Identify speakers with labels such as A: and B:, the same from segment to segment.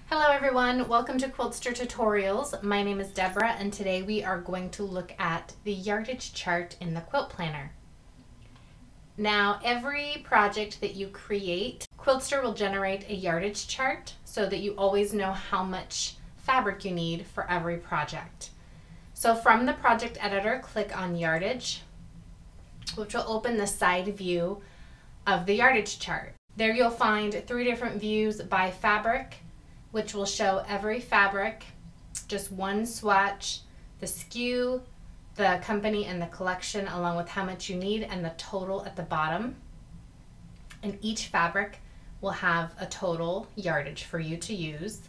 A: Hello everyone, welcome to Quiltster Tutorials. My name is Deborah and today we are going to look at the yardage chart in the Quilt Planner. Now every project that you create, Quiltster will generate a yardage chart so that you always know how much fabric you need for every project. So from the project editor, click on Yardage, which will open the side view of the yardage chart. There you'll find 3 different views by fabric, which will show every fabric, just one swatch, the SKU, the company and the collection, along with how much you need and the total at the bottom. And each fabric will have a total yardage for you to use.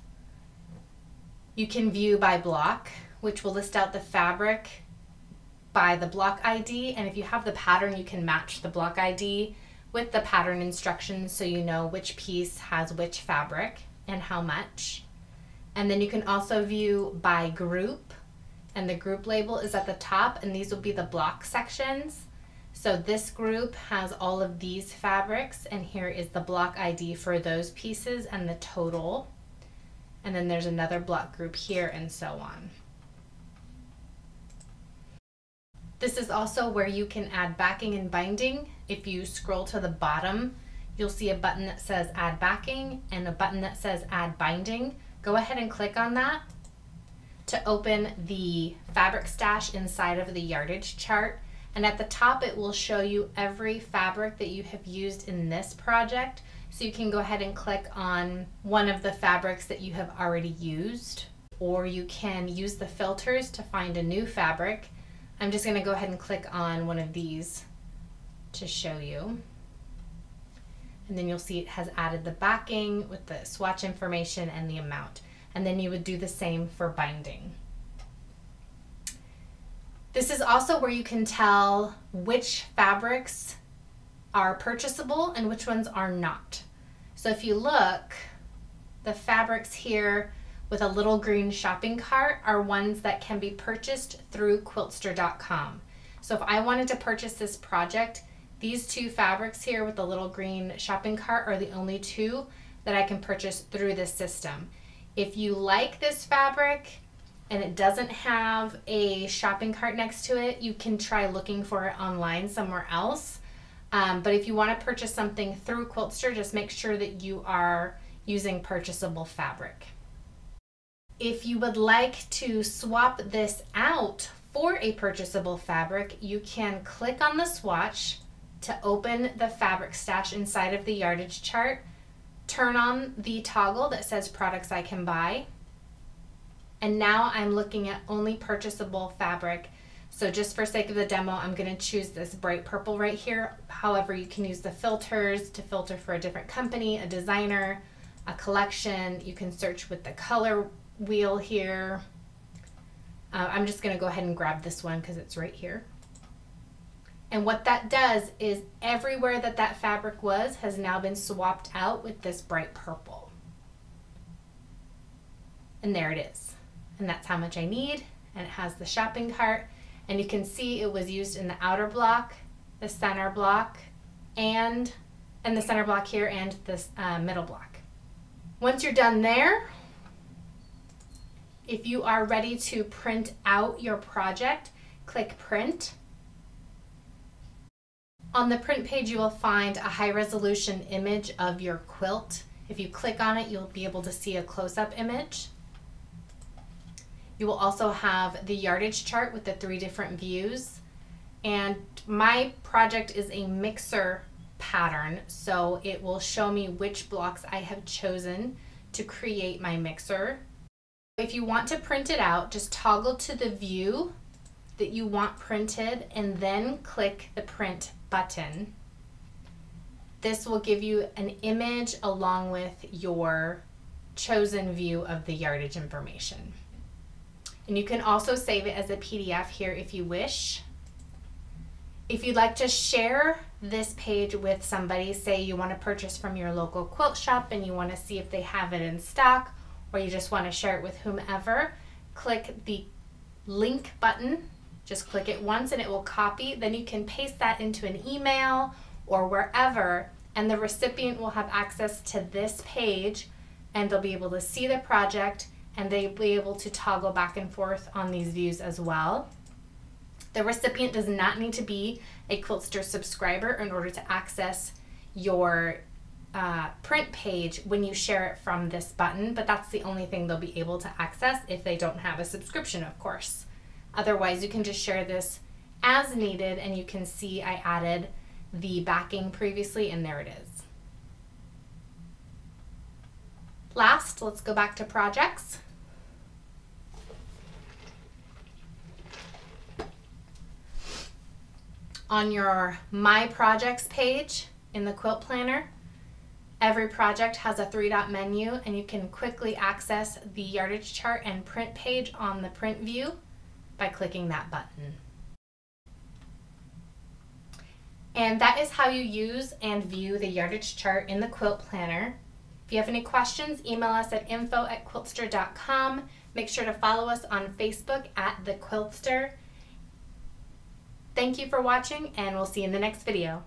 A: You can view by block, which will list out the fabric by the block ID, and if you have the pattern, you can match the block ID with the pattern instructions so you know which piece has which fabric and how much. And then you can also view by group, and the group label is at the top, and these will be the block sections. So this group has all of these fabrics, and here is the block ID for those pieces and the total. And then there's another block group here and so on. This is also where you can add backing and binding. If you scroll to the bottom, you'll see a button that says Add Backing and a button that says Add Binding. Go ahead and click on that to open the fabric stash inside of the yardage chart. And at the top, it will show you every fabric that you have used in this project. So you can go ahead and click on one of the fabrics that you have already used, or you can use the filters to find a new fabric. I'm just going to go ahead and click on one of these to show you. And then you'll see it has added the backing with the swatch information and the amount. And then you would do the same for binding. This is also where you can tell which fabrics are purchasable and which ones are not. So if you look, the fabrics here with a little green shopping cart are ones that can be purchased through Quiltster.com. So if I wanted to purchase this project, these 2 fabrics here with the little green shopping cart are the only 2 that I can purchase through this system. If you like this fabric and it doesn't have a shopping cart next to it, you can try looking for it online somewhere else. But if you want to purchase something through Quiltster, just make sure that you are using purchasable fabric. If you would like to swap this out for a purchasable fabric, you can click on the swatch to open the fabric stash inside of the yardage chart. Turn on the toggle that says Products I Can Buy. And now I'm looking at only purchasable fabric. So just for sake of the demo, I'm going to choose this bright purple right here. However, you can use the filters to filter for a different company, a designer, a collection. You can search with the color wheel here. I'm just going to go ahead and grab this one because it's right here. And what that does is everywhere that that fabric was has now been swapped out with this bright purple. And there it is. And that's how much I need. And it has the shopping cart. And you can see it was used in the outer block, the center block, and the center block here, and this middle block. Once you're done there, if you are ready to print out your project, click Print. On the print page, you will find a high-resolution image of your quilt. If you click on it, you'll be able to see a close-up image. You will also have the yardage chart with the 3 different views. And my project is a mixer pattern, so it will show me which blocks I have chosen to create my mixer. If you want to print it out, just toggle to the view that you want printed and then click the print button. This will give you an image along with your chosen view of the yardage information. And you can also save it as a PDF here if you wish. If you'd like to share this page with somebody, say you want to purchase from your local quilt shop and you want to see if they have it in stock, or you just want to share it with whomever, click the link button. Just click it once and it will copy. Then you can paste that into an email or wherever, and the recipient will have access to this page and they'll be able to see the project, and they'll be able to toggle back and forth on these views as well. The recipient does not need to be a Quiltster subscriber in order to access your print page when you share it from this button, but that's the only thing they'll be able to access if they don't have a subscription, of course. Otherwise, you can just share this as needed, and you can see I added the backing previously, and there it is. Last, let's go back to projects. On your My Projects page in the Quilt Planner, every project has a 3-dot menu, and you can quickly access the yardage chart and print page on the print view by clicking that button. And that is how you use and view the yardage chart in the Quilt Planner. If you have any questions, email us at info@quiltster.com. Make sure to follow us on Facebook at the Quiltster. Thank you for watching, and we'll see you in the next video.